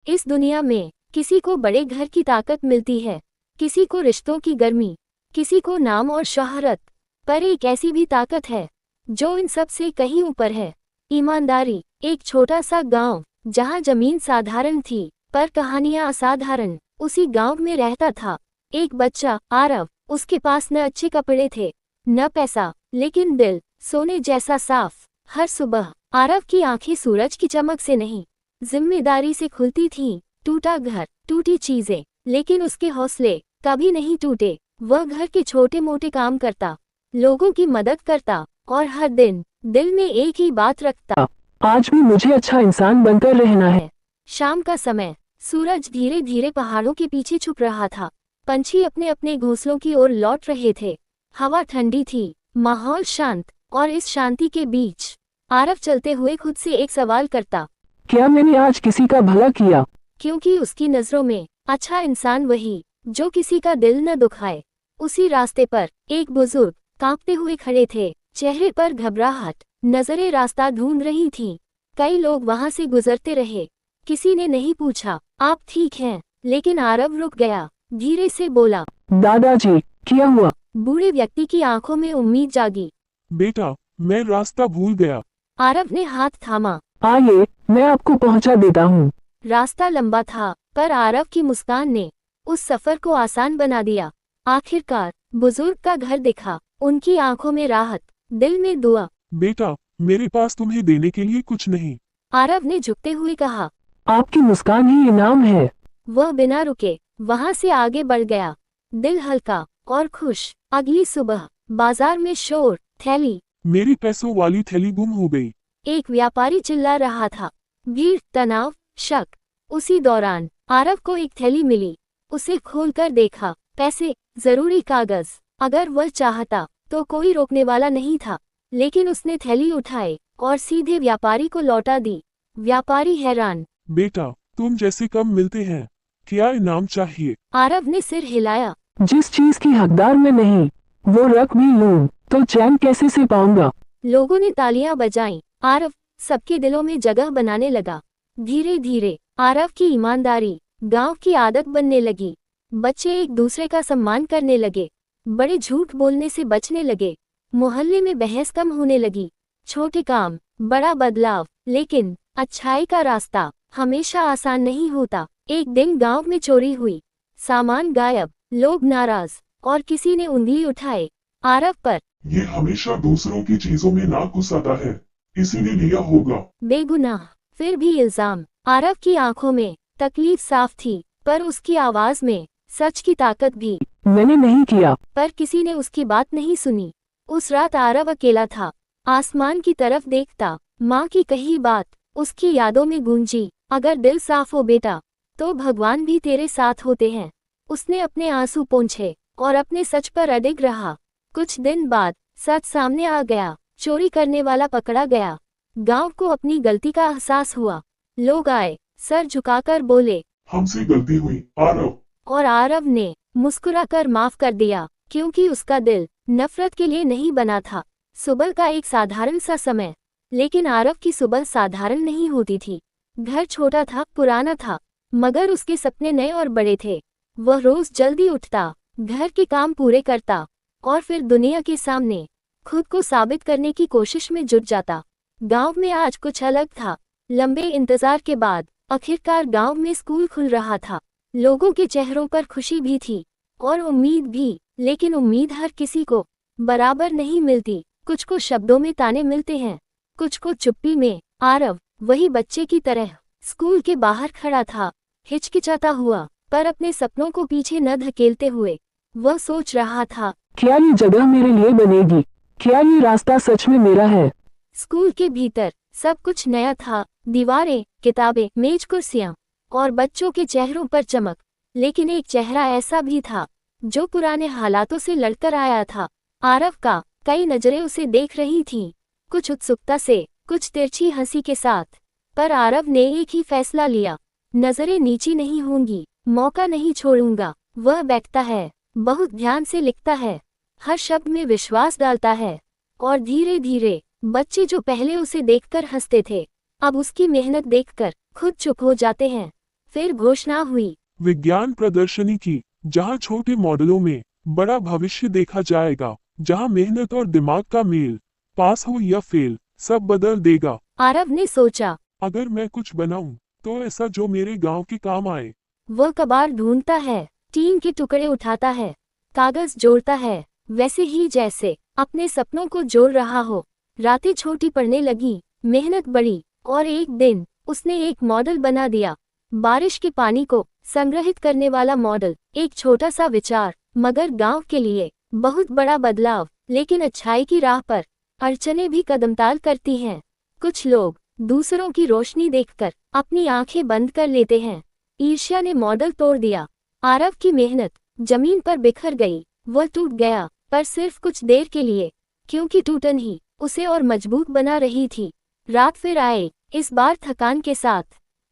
इस दुनिया में किसी को बड़े घर की ताकत मिलती है, किसी को रिश्तों की गर्मी, किसी को नाम और शोहरत, पर एक ऐसी भी ताकत है जो इन सब से कहीं ऊपर है, ईमानदारी। एक छोटा सा गांव जहां जमीन साधारण थी पर कहानियां असाधारण। उसी गांव में रहता था एक बच्चा, आरव। उसके पास न अच्छे कपड़े थे न पैसा, लेकिन दिल सोने जैसा साफ। हर सुबह आरव की आंखें सूरज की चमक से नहीं, जिम्मेदारी से खुलती थीं। टूटा घर, टूटी चीजें, लेकिन उसके हौसले कभी नहीं टूटे। वह घर के छोटे मोटे काम करता, लोगों की मदद करता और हर दिन दिल में एक ही बात रखता, आज भी मुझे अच्छा इंसान बनकर रहना है। शाम का समय, सूरज धीरे धीरे पहाड़ों के पीछे छुप रहा था। पंछी अपने अपने घोंसलों की ओर लौट रहे थे। हवा ठंडी थी, माहौल शांत, और इस शांति के बीच आरव चलते हुए खुद से एक सवाल करता, क्या मैंने आज किसी का भला किया? क्योंकि उसकी नजरों में अच्छा इंसान वही जो किसी का दिल न दुखाए। उसी रास्ते पर एक बुजुर्ग कांपते हुए खड़े थे, चेहरे पर घबराहट, नजरें रास्ता ढूंढ रही थीं। कई लोग वहां से गुजरते रहे, किसी ने नहीं पूछा आप ठीक हैं, लेकिन आरव रुक गया, धीरे से बोला, दादाजी, क्या हुआ? बूढ़े व्यक्ति की आंखों में उम्मीद जागी। बेटा, मैं रास्ता भूल गया। आरव ने हाथ थामा। आइए, मैं आपको पहुंचा देता हूँ। रास्ता लंबा था, पर आरव की मुस्कान ने उस सफर को आसान बना दिया। आखिरकार बुजुर्ग का घर दिखा, उनकी आंखों में राहत, दिल में दुआ। बेटा, मेरे पास तुम्हें देने के लिए कुछ नहीं। आरव ने झुकते हुए कहा। आपकी मुस्कान ही इनाम है। वह बिना रुके वहां से आगे बढ़ गया, दिल हल्का और खुश। अगली सुबह बाजार में शोर, थैली, मेरी पैसों वाली थैली गुम हो गई। एक व्यापारी चिल्ला रहा था। भीड़, तनाव, शक। उसी दौरान आरव को एक थैली मिली। उसे खोलकर देखा, पैसे, जरूरी कागज। अगर वह चाहता तो कोई रोकने वाला नहीं था, लेकिन उसने थैली उठाई और सीधे व्यापारी को लौटा दी। व्यापारी हैरान। बेटा, तुम जैसे कम मिलते हैं, क्या इनाम चाहिए? आरव ने सिर हिलाया। जिस चीज की हकदार मैं नहीं, वो रख भी लूं तो चैन कैसे से पाऊंगा? लोगों ने तालियां बजाईं। आरव सबके दिलों में जगह बनाने लगा। धीरे धीरे आरव की ईमानदारी गांव की आदत बनने लगी। बच्चे एक दूसरे का सम्मान करने लगे, बड़े झूठ बोलने से बचने लगे। मोहल्ले में बहस कम होने लगी। छोटे काम, बड़ा बदलाव। लेकिन अच्छाई का रास्ता हमेशा आसान नहीं होता। एक दिन गांव में चोरी हुई, सामान गायब, लोग नाराज, और किसी ने उंगली उठाए आरव पर। ये हमेशा दूसरों की चीजों में नाक घुसाता है, इसीलिए लिया होगा। बेगुनाह, फिर भी इल्जाम। आरव की आंखों में तकलीफ साफ थी, पर उसकी आवाज में सच की ताकत भी। मैंने नहीं किया। पर किसी ने उसकी बात नहीं सुनी। उस रात आरव अकेला था, आसमान की तरफ देखता। माँ की कही बात उसकी यादों में गूंजी, अगर दिल साफ हो बेटा, तो भगवान भी तेरे साथ होते हैं। उसने अपने आंसू पोंछे और अपने सच पर अडिग रहा। कुछ दिन बाद सच सामने आ गया, चोरी करने वाला पकड़ा गया। गांव को अपनी गलती का एहसास हुआ। लोग आए, सर झुकाकर बोले, हमसे गलती हुई आरव। और आरव ने मुस्कुराकर माफ कर दिया, क्योंकि उसका दिल नफरत के लिए नहीं बना था। सुबह का एक साधारण सा समय, लेकिन आरव की सुबह साधारण नहीं होती थी। घर छोटा था, पुराना था, मगर उसके सपने नए और बड़े थे। वह रोज जल्दी उठता, घर के काम पूरे करता, और फिर दुनिया के सामने खुद को साबित करने की कोशिश में जुट जाता। गांव में आज कुछ अलग था। लंबे इंतजार के बाद आखिरकार गांव में स्कूल खुल रहा था। लोगों के चेहरों पर खुशी भी थी और उम्मीद भी, लेकिन उम्मीद हर किसी को बराबर नहीं मिलती। कुछ को शब्दों में ताने मिलते हैं, कुछ को चुप्पी में। आरव वही बच्चे की तरह स्कूल के बाहर खड़ा था, हिचकिचाता हुआ, पर अपने सपनों को पीछे न धकेलते हुए। वह सोच रहा था, क्या ये जगह मेरे लिए बनेगी? क्या ये रास्ता सच में मेरा है? स्कूल के भीतर सब कुछ नया था, दीवारें, किताबें, मेज, कुर्सियां, और बच्चों के चेहरों पर चमक। लेकिन एक चेहरा ऐसा भी था जो पुराने हालातों से लड़कर आया था। आरव का कई नजरें उसे देख रही थीं, कुछ उत्सुकता से, कुछ तिरछी हंसी के साथ। पर आरव ने एक ही फैसला लिया, नजरें नीची नहीं होंगी, मौका नहीं छोड़ूंगा। वह बैठता है, बहुत ध्यान से लिखता है, हर शब्द में विश्वास डालता है, और धीरे धीरे बच्चे जो पहले उसे देखकर हंसते थे, अब उसकी मेहनत देखकर खुद चुप हो जाते हैं। फिर घोषणा हुई। विज्ञान प्रदर्शनी की, जहां छोटे मॉडलों में बड़ा भविष्य देखा जाएगा, जहां मेहनत और दिमाग का मेल, पास हो या फेल, सब बदल देगा। आरव ने सोचा। अगर मैं कुछ बनाऊं, तो ऐसा जो मेरे गांव के काम आए। वह कबाड़ ढूंढता है, टीन के टुकड़े उठाता है, कागज जोड़ता है, वैसे ही जैसे अपने सपनों को जोड़ रहा हो। रातें छोटी पड़ने लगी, मेहनत बढ़ी, और एक दिन उसने एक मॉडल बना दिया। बारिश के पानी को संग्रहित करने वाला मॉडल। एक छोटा सा विचार, मगर गांव के लिए बहुत बड़ा बदलाव। लेकिन अच्छाई की राह पर अड़चनें भी कदमताल करती हैं। कुछ लोग दूसरों की रोशनी देखकर अपनी आंखें बंद कर लेते हैं। ईर्ष्या ने मॉडल तोड़ दिया। आरव की मेहनत जमीन पर बिखर गई। वह टूट गया, पर सिर्फ कुछ देर के लिए, क्योंकि टूटन ही उसे और मजबूत बना रही थी। रात फिर आए, इस बार थकान के साथ,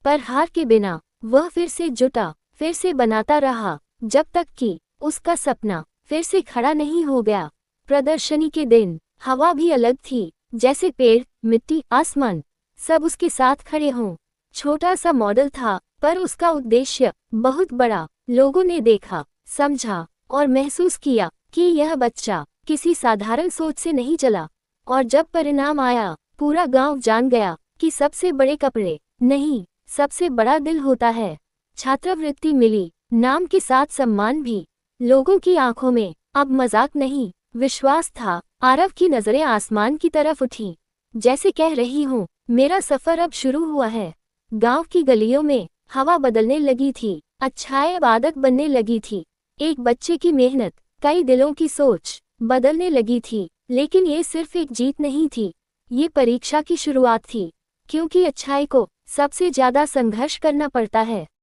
पर हार के बिना। वह फिर से जुटा, फिर से बनाता रहा, जब तक कि उसका सपना फिर से खड़ा नहीं हो गया। प्रदर्शनी के दिन हवा भी अलग थी, जैसे पेड़, मिट्टी, आसमान सब उसके साथ खड़े हों। छोटा सा मॉडल था, पर उसका उद्देश्य बहुत बड़ा। लोगों ने देखा, समझा और महसूस किया कि यह बच्चा किसी साधारण सोच से नहीं चला। और जब परिणाम आया, पूरा गांव जान गया कि सबसे बड़े कपड़े नहीं, सबसे बड़ा दिल होता है। छात्रवृत्ति मिली, नाम के साथ सम्मान भी। लोगों की आंखों में अब मजाक नहीं, विश्वास था। आरव की नजरें आसमान की तरफ उठी, जैसे कह रही हूँ, मेरा सफर अब शुरू हुआ है। गांव की गलियों में हवा बदलने लगी थी, अच्छाई अब आदत बनने लगी थी। एक बच्चे की मेहनत, कई दिलों की सोच बदलने लगी थी। लेकिन ये सिर्फ एक जीत नहीं थी, ये परीक्षा की शुरुआत थी, क्योंकि अच्छाई को सबसे ज्यादा संघर्ष करना पड़ता है।